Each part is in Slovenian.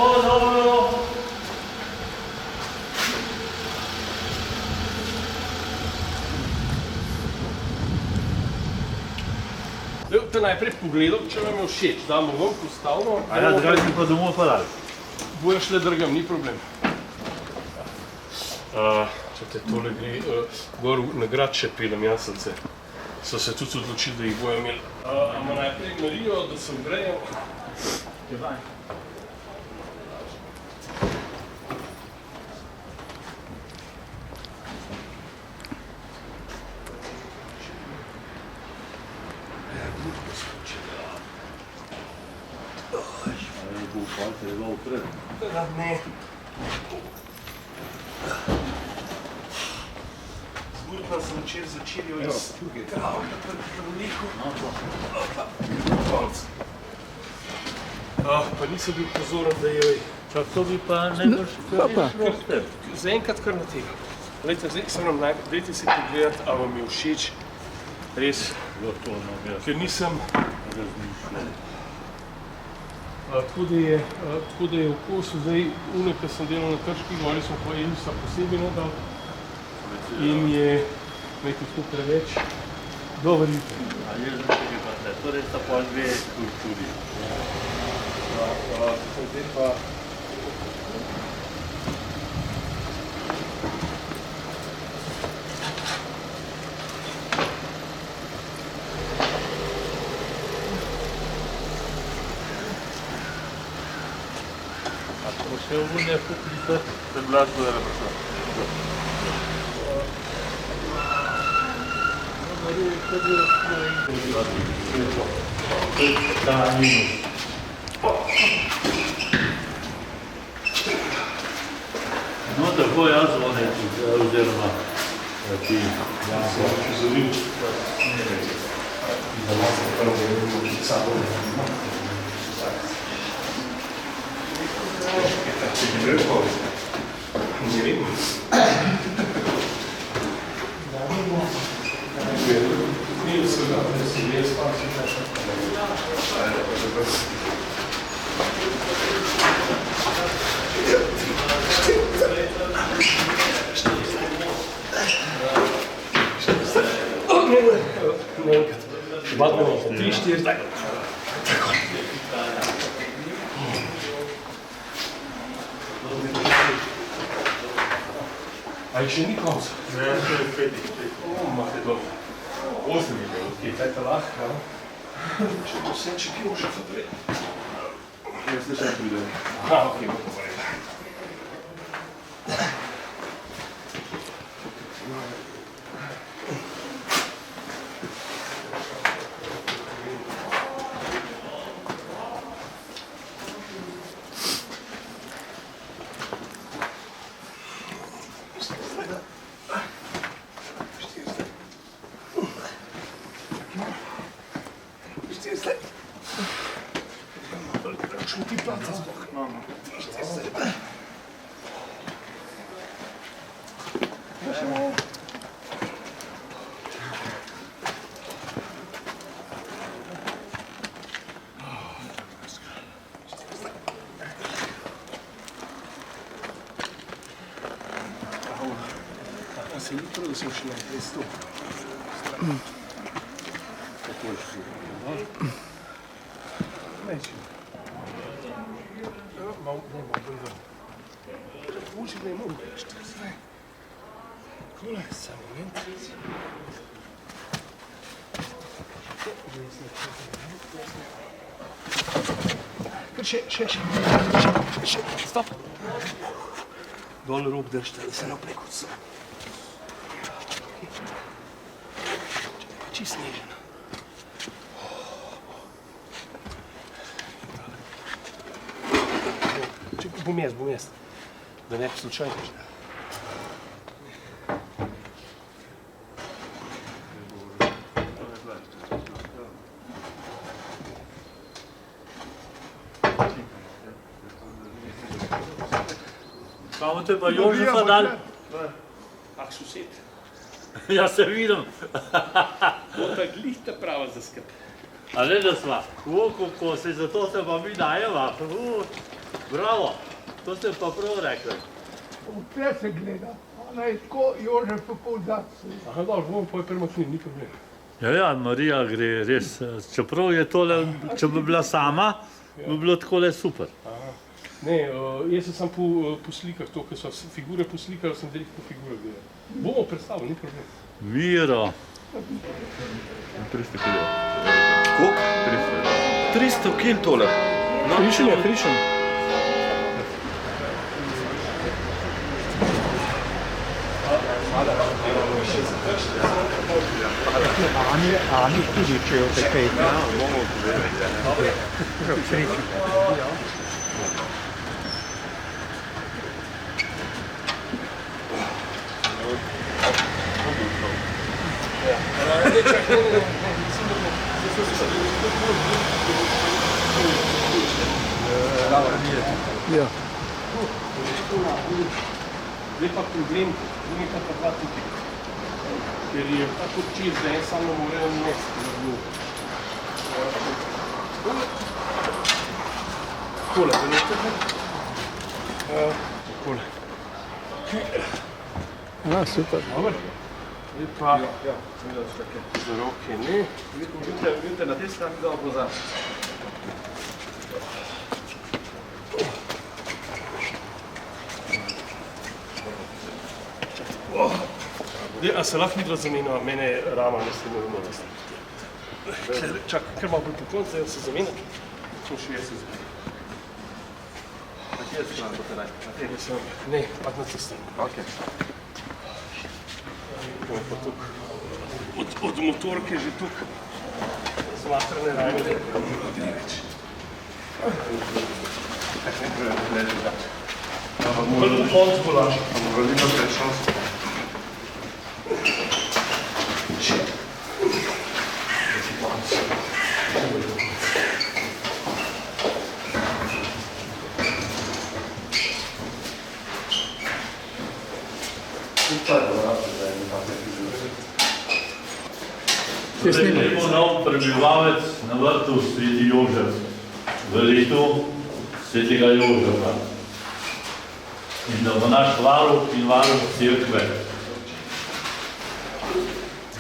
dobro. Te najprej pogledal, če vam je všeč, damo vam postavno. A ja, drugače bi pa domov parali. Bojo šle drgam, ni problem. Če te tole gre, gor na grad še pelem Jasence. So se tudi odločili, da jih bojo imeli. Amo najprej Marijo, da sem grejal. Ne. Zbudila sem včer začeli iz kravja prveliko. Pa nisem bil pozoren, da je... Čak to bi pa najbrž kar Zaenkrat kar na tega. Glejte, zdaj sem vam najprej, dajte si pogledati, a vam je všeč. Res, ker nisem... Tako da je okus, zdaj une, ki sem delal na Krški gori, smo pa Elisa posebej nadal in je nekaj tako preveč dober jutri. A je že pa te, torej sta pa dve kulturi. Zdaj pa... Še ovunje kupljice, se glasno je naprišla. Ta minus. No, tako jaz zvonem, oziroma ti se upozoril. Da vas je prvo je sabo ne vem. Ni vsega, da si je spal, si še. Badno, 3-4, tako. A še ni konc? Ne, to je 5. Imate dobro. 8 je bilo, okej, dajte lahko. Če bo vse, če pivo še zaprej. Jaz se še pridem. Aha, okej, bo to vredi. Se jutro, da sem še najprej stopil. Tako je še zelo. Neči. Malo bolj. Mogoče da je malo več, tako zdaj. Kole, samo moment. Kar še. Stop. Dol rob držite, da se naprej kot so. Čist nežen. Bom jaz. Da ne bi slučajno že. Kamo te pa Jožefa dal? Ah, sosed. Ja se vidim. To je glih ta prava za skrb. A ne da sva? Kako se zato se pa mi dajeva. Bravo, to ste pa prav rekli. Vse se gleda, ona je tako Jožef povzati. Aha, dobro, bomo pa premaknili, ni problem. Ja, Marija gre res, čeprav je tole, če bi bila sama, bi bilo takole super. Ne, jaz sem samo po slikah, to, ker so figure poslikali, sem direkt po figurah gledal. Bomo predstavili, ni problem. Miro. 300 kg. Koliko? 300 kg tole. Frišem. Ani tudi, če jo tekaj. Ja. Zdaj pa problem, ni pa dva tukaj. Ker je tako čez, da en samo morajo nesti na dnu. Takole, da ne tako? Takole. Super. Dobar. Zdaj pa za roke ne. Vidite na te strani, da bo za. A se lahko videla zamenjava, mene rama ne ste imeli notisti. Čakaj, kar malo bolj po koncu, da se zamenja. Smo še jaz se zamenja. Na kje strani boste naj? Na te? Ne, pa na te strani. Ok. Kaj pa tukaj. Od motorke že tukaj. Zmatrane rame, da ne gre več. Bolj po koncu bo lažje. Moralino prešel. Zdaj bo nov prebivalec na vrtu Sveti Jožef v letu Svetega Jožefa. In da bo naš varuh in varuh cerkve.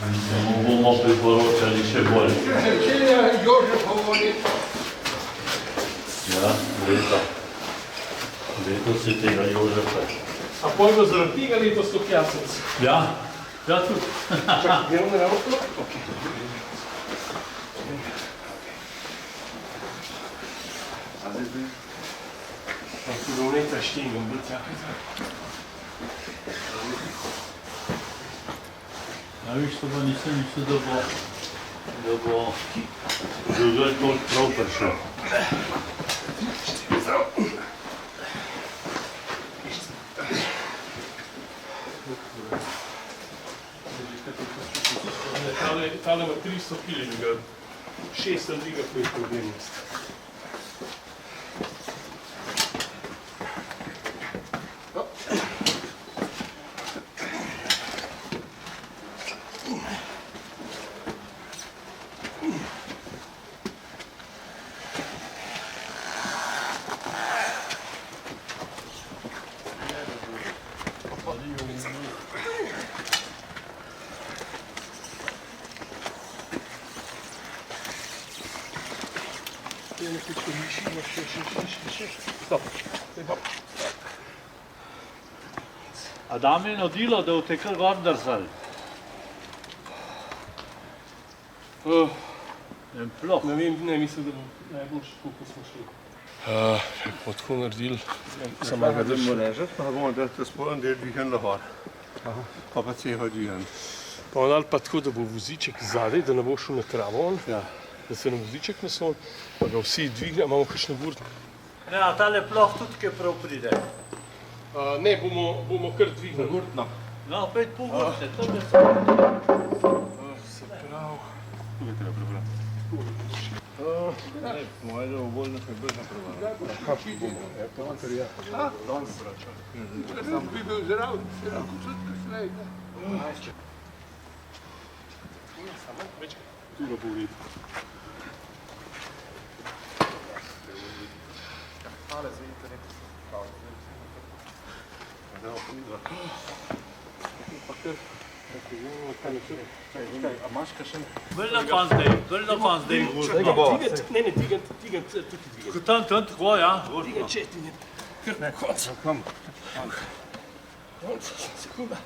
In se mu bomo priporočali še bolj. Če je Jožefovo leto. Ja, leto Svetega Jožefa. A pol bo zaradi tega letos toliko jasnic? Ja, tudi. Čakaj, gremo na avto? Ok. Pa tu bom nekaj štingom, bolj cakaj. Ja, viš, to pa nisem mislil, da bo Žugelj toliko prav prišel. Tale ima 300 kg, 6 dviga, ko je problem. A dam je nudilo, da boste kar gor drsali? En ploh. Ne vem, ne mislim, da bo najboljše, koliko smo šli. Bomo tako naredili, samo ga drži. ležati, pa bomo dati spodnji del dvigen lahor. Pa celo dvigen. Pa bomo dali pa tako, da bo voziček zadaj, da ne bo šel na travo, da se nam voziček nasloni, pa ga vsi dvigne, imamo kakšne gurtne. Ne, a tale ploh tudi kaj prav pride. Ne, bomo kar dvignili. Gurtno. No, opet pogurte, to je Se pravi. Tukaj treba prebrati. Moje da bo bolj nekaj bržna prebrati. Bi bil zraven, se lahko tudi kasneje. Samo večkrat. Tu ga bo videti. Hvala za internet. Vrna pa zdaj. Ne, tigant, tukaj tigant. Tam tako, ja. Tigant, če tigant. Kar na koncu. Konc, sekunda.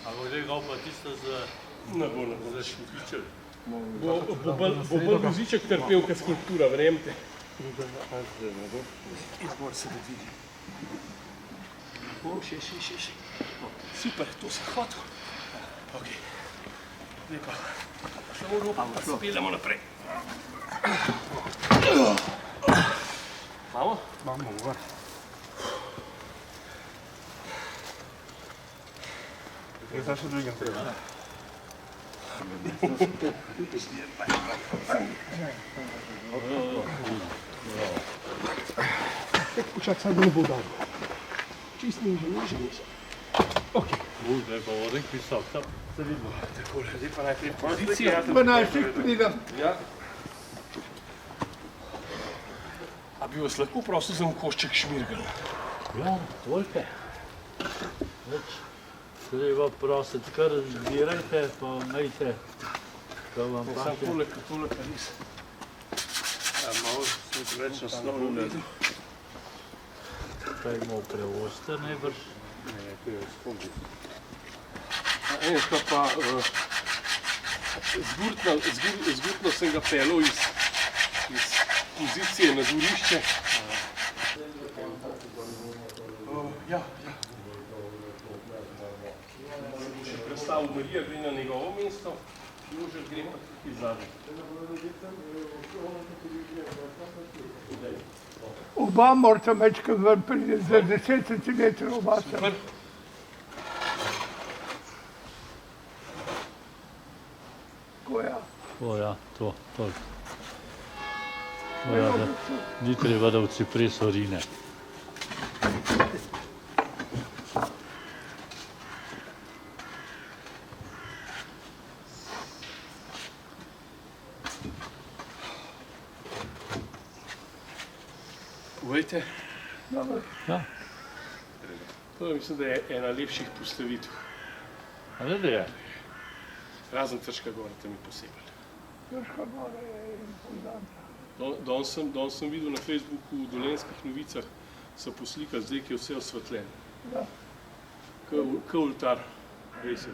Ampak zdaj ga pa tisto Ne bo. za špičel. Bo bolj voziček trpel, kot skulptura, verjemite. Izbor se da vidi. Še. Super, to sem hotel. Ok. Zdaj pa samo ropa, pa speljamo naprej. Imamo? Imamo, gor. Zdaj še drugim treba. Počak, sad ne bo dal. Čist niže. Ok. Zdaj pa vodik visok, tam se vidimo. Takole, zdaj pa najprej pozicija. 12 pridem. A bi vas lahko prosil za košček šmirgel? Ja, toliko. Treba prositi, kar zbirajte, pa imejte, ko vam Sam paše. tole pa res. Malo se več naslovno. Kaj imamo preoster najbrž. Ne, to je spomni. Enega pa zgurtno sem ga pelil iz pozicije na dvorišče. Ja. Še predstavil Marija, gre na njegovo mesto, Jožef gre pa tukaj zadnji. Oba morata mečkati ven pride, za 10 cm oba sta. Super. Tako ja. O ja, to. O ja, da ni treba, da v cipres orine. Povejte, Dobro. Ja, to mislim, da je ena lepših postavitev. a ne da je. Razen Trška gora, tam je posebej. Krška gora je impozantna. Danes sem videl na Facebooku v Dolenjskih novicah, so poslikali zdaj, ki je vse osvetljeno. Ja. Kot oltar, res je.